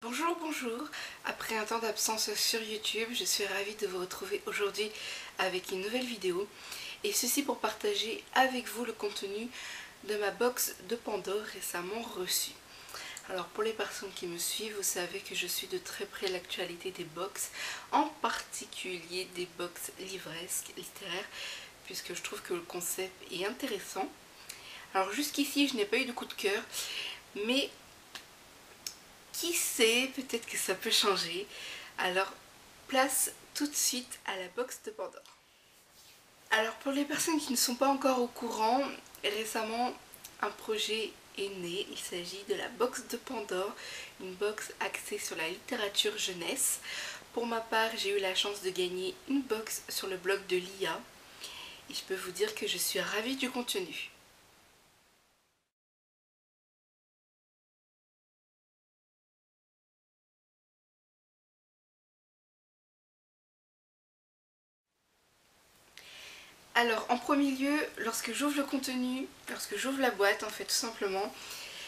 Bonjour, bonjour. Après un temps d'absence sur YouTube, je suis ravie de vous retrouver aujourd'hui avec une nouvelle vidéo. Et ceci pour partager avec vous le contenu de ma box de Pandore récemment reçue. Alors pour les personnes qui me suivent, vous savez que je suis de très près l'actualité des box, en particulier des box livresques, littéraires, puisque je trouve que le concept est intéressant. Alors jusqu'ici, je n'ai pas eu de coup de cœur, mais qui sait, peut-être que ça peut changer. Alors, place tout de suite à la box de Pandore. Alors, pour les personnes qui ne sont pas encore au courant, récemment, un projet est né. Il s'agit de la box de Pandore, une box axée sur la littérature jeunesse. Pour ma part, j'ai eu la chance de gagner une box sur le blog de l'IA. Et je peux vous dire que je suis ravie du contenu. Alors en premier lieu, lorsque j'ouvre le contenu, lorsque j'ouvre la boîte en fait tout simplement,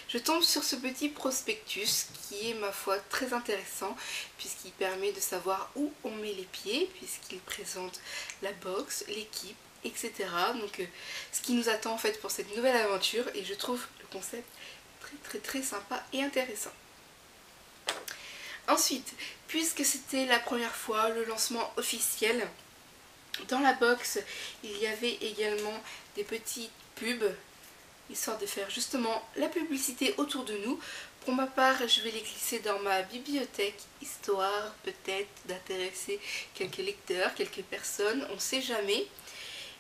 je tombe sur ce petit prospectus qui est ma foi très intéressant puisqu'il permet de savoir où on met les pieds, puisqu'il présente la box, l'équipe, etc. Donc ce qui nous attend en fait pour cette nouvelle aventure, et je trouve le concept très sympa et intéressant. Ensuite, puisque c'était la première fois, le lancement officiel, dans la box, il y avait également des petites pubs, histoire de faire justement la publicité autour de nous. Pour ma part, je vais les glisser dans ma bibliothèque, histoire peut-être d'intéresser quelques lecteurs, quelques personnes, on ne sait jamais.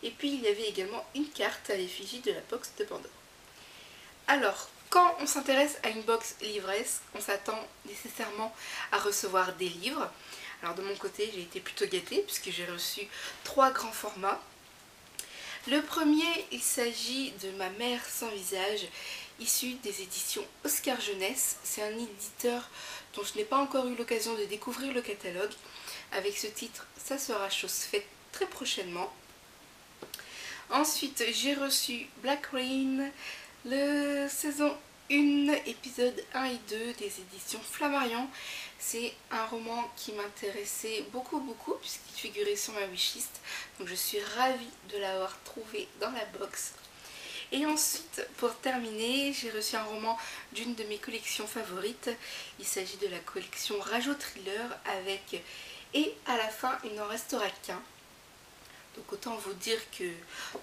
Et puis il y avait également une carte à l'effigie de la box de Pandore. Alors, quand on s'intéresse à une box livresque, on s'attend nécessairement à recevoir des livres. Alors de mon côté, j'ai été plutôt gâtée puisque j'ai reçu 3 grands formats. Le premier, il s'agit de Ma mère sans visage, issu des éditions Oscar Jeunesse. C'est un éditeur dont je n'ai pas encore eu l'occasion de découvrir le catalogue. Avec ce titre, ça sera chose faite très prochainement. Ensuite, j'ai reçu Black Rain, le saison 1, épisode 1 et 2 des éditions Flammarion. C'est un roman qui m'intéressait beaucoup puisqu'il figurait sur ma wishlist. Donc je suis ravie de l'avoir trouvé dans la box. Et ensuite, pour terminer, j'ai reçu un roman d'une de mes collections favorites. Il s'agit de la collection Rajo Thriller avec Et à la fin, il n'en restera qu'un. Donc autant vous dire que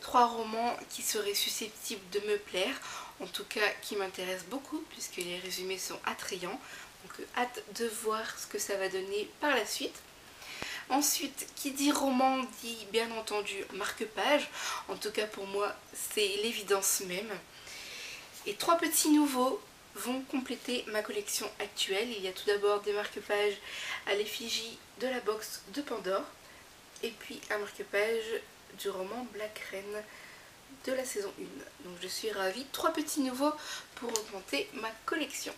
3 romans qui seraient susceptibles de me plaire, en tout cas qui m'intéressent beaucoup puisque les résumés sont attrayants. Donc hâte de voir ce que ça va donner par la suite. Ensuite, qui dit roman dit bien entendu marque-page. En tout cas pour moi, c'est l'évidence même. Et 3 petits nouveaux vont compléter ma collection actuelle. Il y a tout d'abord des marque-pages à l'effigie de la box de Pandore. Et puis un marque-page du roman Black Rain de la saison 1. Donc je suis ravie. 3 petits nouveaux pour augmenter ma collection.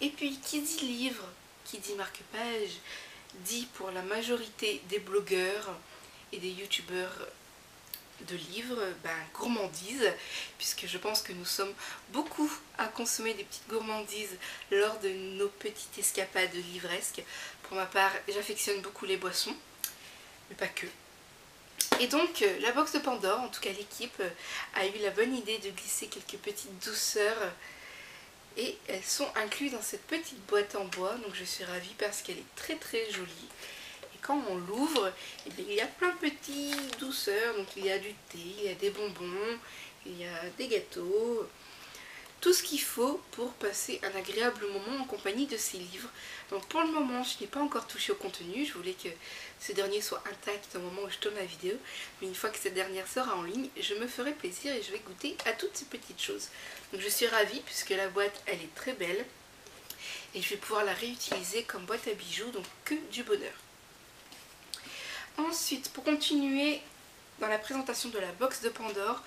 Et puis qui dit livre, qui dit marque-page, dit pour la majorité des blogueurs et des youtubeurs de livres, gourmandise, puisque je pense que nous sommes beaucoup à consommer des petites gourmandises lors de nos petites escapades livresques. Pour ma part, j'affectionne beaucoup les boissons, mais pas que. Et donc la box de Pandore, en tout cas l'équipe, a eu la bonne idée de glisser quelques petites douceurs et elles sont incluses dans cette petite boîte en bois. Donc je suis ravie parce qu'elle est très jolie. Et quand on l'ouvre, il y a plein de petites douceurs. Donc il y a du thé, il y a des bonbons, il y a des gâteaux. Tout ce qu'il faut pour passer un agréable moment en compagnie de ces livres. Donc pour le moment, je n'ai pas encore touché au contenu. Je voulais que ce dernier soit intact au moment où je tourne la vidéo. Mais une fois que cette dernière sera en ligne, je me ferai plaisir et je vais goûter à toutes ces petites choses. Donc je suis ravie puisque la boîte, elle est très belle. Et je vais pouvoir la réutiliser comme boîte à bijoux, donc que du bonheur. Ensuite, pour continuer dans la présentation de la box de Pandore,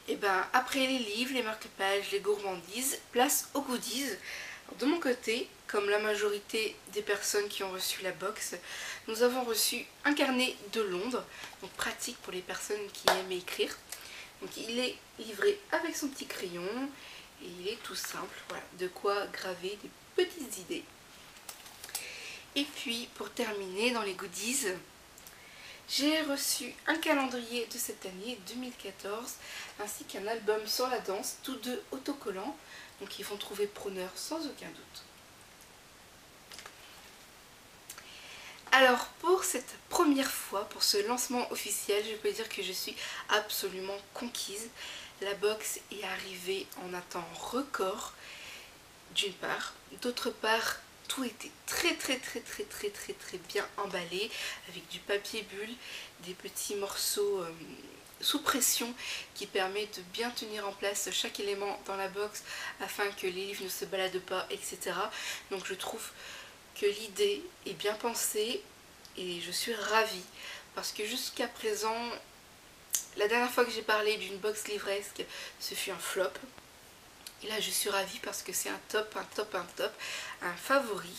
et après les livres, les marque-pages, les gourmandises, place aux goodies. Alors, de mon côté, comme la majorité des personnes qui ont reçu la box, nous avons reçu un carnet de Londres, donc pratique pour les personnes qui aiment écrire. Donc il est livré avec son petit crayon et il est tout simple, voilà, de quoi graver des petites idées. Et puis pour terminer dans les goodies, j'ai reçu un calendrier de cette année 2014 ainsi qu'un album sur la danse, tous deux autocollants, donc ils vont trouver preneur sans aucun doute. Alors pour cette première fois, pour ce lancement officiel, je peux dire que je suis absolument conquise. La box est arrivée en un temps record, d'une part. D'autre part, tout était très bien emballé, avec du papier bulle, des petits morceaux sous pression qui permet de bien tenir en place chaque élément dans la box afin que les livres ne se baladent pas, etc. Donc je trouve que l'idée est bien pensée et je suis ravie parce que jusqu'à présent, la dernière fois que j'ai parlé d'une box livresque, ce fut un flop. Et là je suis ravie parce que c'est un top, un favori.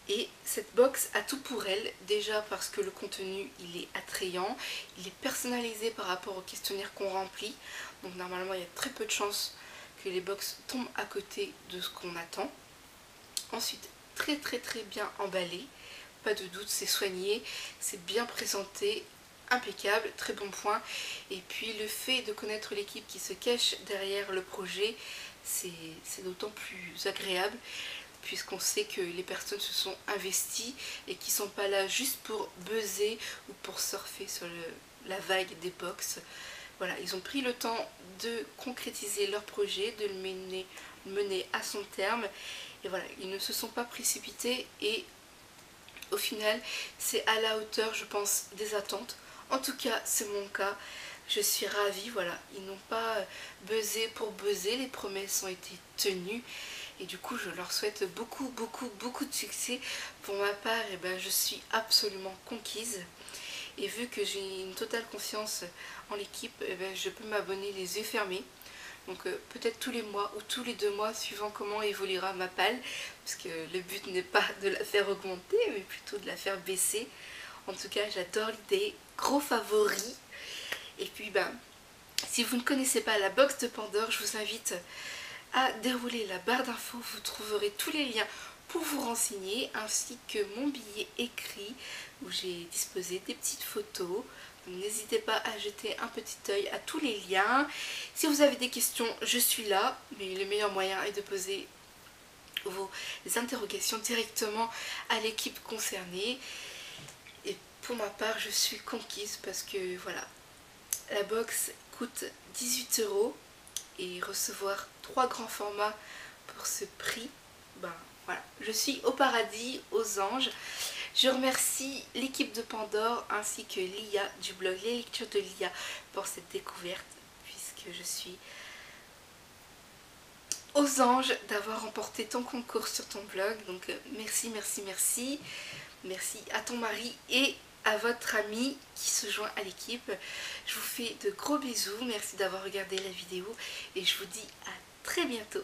Et cette box a tout pour elle, déjà parce que le contenu il est attrayant, il est personnalisé par rapport au questionnaire qu'on remplit. Donc normalement il y a très peu de chances que les box tombent à côté de ce qu'on attend. Ensuite très bien emballé, pas de doute, c'est soigné, c'est bien présenté, impeccable, très bon point. Et puis le fait de connaître l'équipe qui se cache derrière le projet, c'est d'autant plus agréable puisqu'on sait que les personnes se sont investies et qui ne sont pas là juste pour buzzer ou pour surfer sur la vague des box. Voilà, ils ont pris le temps de concrétiser leur projet, de le mener à son terme. Et voilà, ils ne se sont pas précipités et au final, c'est à la hauteur, je pense, des attentes. En tout cas, c'est mon cas. Je suis ravie, voilà. Ils n'ont pas buzzé pour buzzer, les promesses ont été tenues. Et du coup, je leur souhaite beaucoup de succès. Pour ma part, eh ben, je suis absolument conquise. Et vu que j'ai une totale confiance en l'équipe, eh ben, je peux m'abonner les yeux fermés. Donc peut-être tous les mois ou tous les 2 mois suivant comment évoluera ma palle, parce que le but n'est pas de la faire augmenter mais plutôt de la faire baisser. En tout cas j'adore l'idée, gros favori. Et puis si vous ne connaissez pas la box de Pandore, je vous invite à dérouler la barre d'infos, vous trouverez tous les liens pour vous renseigner ainsi que mon billet écrit où j'ai disposé des petites photos. N'hésitez pas à jeter un petit œil à tous les liens. Si vous avez des questions, je suis là, mais le meilleur moyen est de poser vos interrogations directement à l'équipe concernée. Et pour ma part, je suis conquise parce que voilà, la box coûte 18 € et recevoir 3 grands formats pour ce prix, voilà, je suis au paradis, aux anges. Je remercie l'équipe de Pandore ainsi que Lia du blog Les Lectures de Lia pour cette découverte, puisque je suis aux anges d'avoir remporté ton concours sur ton blog. Donc merci. Merci à ton mari et à votre ami qui se joint à l'équipe. Je vous fais de gros bisous, merci d'avoir regardé la vidéo et je vous dis à très bientôt.